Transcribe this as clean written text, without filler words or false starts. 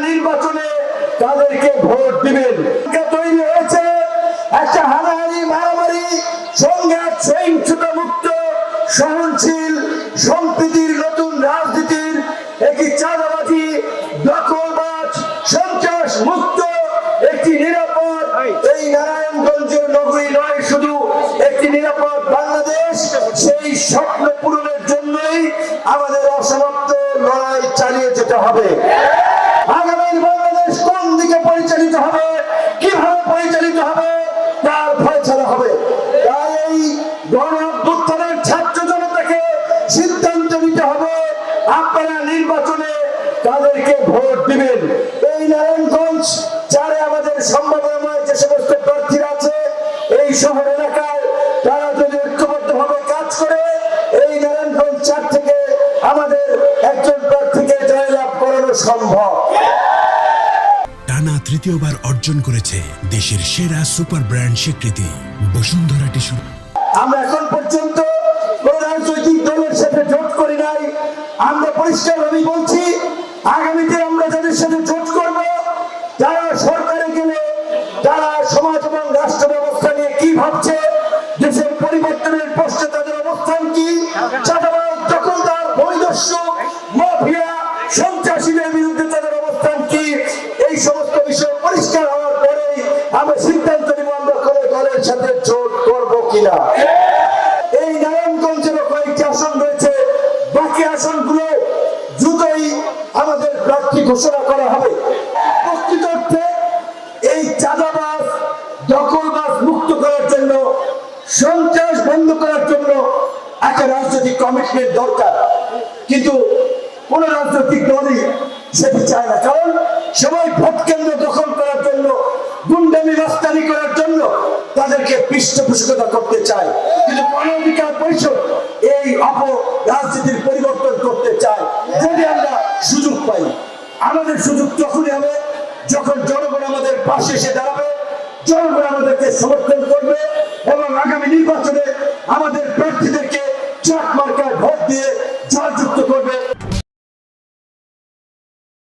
নির্বাচনে তাদেরকে ভোট দিবেন। তৈরি হয়েছে একটা হানাহানি মারামারি সংঘাত সহিংসতা মুক্ত সহনশীল সম্প্রীতির নতুন রাজনীতির একটি চাঁদাবাজি দখলবাজ সন্ত্রাস মুক্ত একটি নিরাপদ এই নারায়ণগঞ্জের নগরী নয় শুধু একটি নিরাপদ বাংলাদেশ, সেই স্বপ্ন পূরণের জন্যই আমাদের অসমাপ্ত লড়াই চালিয়ে যেতে হবে। আগামীর বাংলাদেশ কোন দিকে পরিচালিত হবে, কিভাবে পরিচালিত হবে তার ফয়সালা হবে। তাই এই গণ অভ্যুত্থানের ছাত্র জনতাকে সিদ্ধান্ত নিতে হবে, আপনারা নির্বাচনে তাদেরকে ভোট দিবেন। এই নারায়ণগঞ্জ চারে আমাদের সম্ভাবনাময় যে সমস্ত প্রার্থীরা আছে এই শহর এলাকায় তারা যদি ঐক্যবদ্ধভাবে কাজ করে এই নারায়ণগঞ্জ চার থেকে আমাদের একজন প্রার্থীকে জয়লাভ করানো সম্ভব। টানা তৃতীয়বার অর্জন করেছে দেশের সেরা সুপার ব্র্যান্ড স্বীকৃতি বসুন্ধরা টিস্যু। আমরা এখন পর্যন্ত কোন রাজনৈতিক দলের সাথে জোট করি নাই। আমরা পরিষ্কারভাবে বলছি, আগামীতে আমরা যাদের সাথে জোট করব যারা সরকারে গেলে তারা সমাজ এবং রাষ্ট্র ব্যবস্থা নিয়ে কি ভাবছে, দেশের পরিবর্তনের প্রশ্নে তাদের অবস্থান কি, চাঁদাবাজ দখলদার বৈদস্যু মাফিয়া সন্ত্রাসীদের বিরুদ্ধে তাদের অবস্থান কি, এই সমস্ত বিষয় পরিষ্কার হওয়ার পরেই আমরা সিদ্ধান্ত নিব আমরা কোন দলের সাথে জোট করব কিনা। এই নারায়ণগঞ্জের কয়েকটি আসন রয়েছে, বাকি আসনগুলো দ্রুতই আমাদের প্রার্থী ঘোষণা করা হবে। প্রকৃত অর্থে এই চাঁদাবাজ দখলবাজ মুক্ত করার জন্য, সন্ত্রাস বন্ধ করার জন্য একটা রাজনৈতিক কমিটমেন্ট দরকার, কিন্তু কোন রাজনৈতিক দলই সেটি চায় না। কারণ সবাই ভোট কেন্দ্র দখল করার জন্য, গুন্ডামি রাস্তানি করার জন্য তাদেরকে পৃষ্ঠপোষকতা করতে চায়, কিন্তু গণ অধিকার পরিষদ এই রাজনীতির পরিবর্তন করতে চায়। যদি আমরা সুযোগ পাই, আমাদের সুযোগ তখনই হবে যখন জনগণ আমাদের পাশে এসে দাঁড়াবে, জনগণ আমাদেরকে সমর্থন করবে এবং আগামী নির্বাচনে আমাদের প্রার্থীদেরকে চাক মার্কায় ভোট দিয়ে জয়যুক্ত করবে।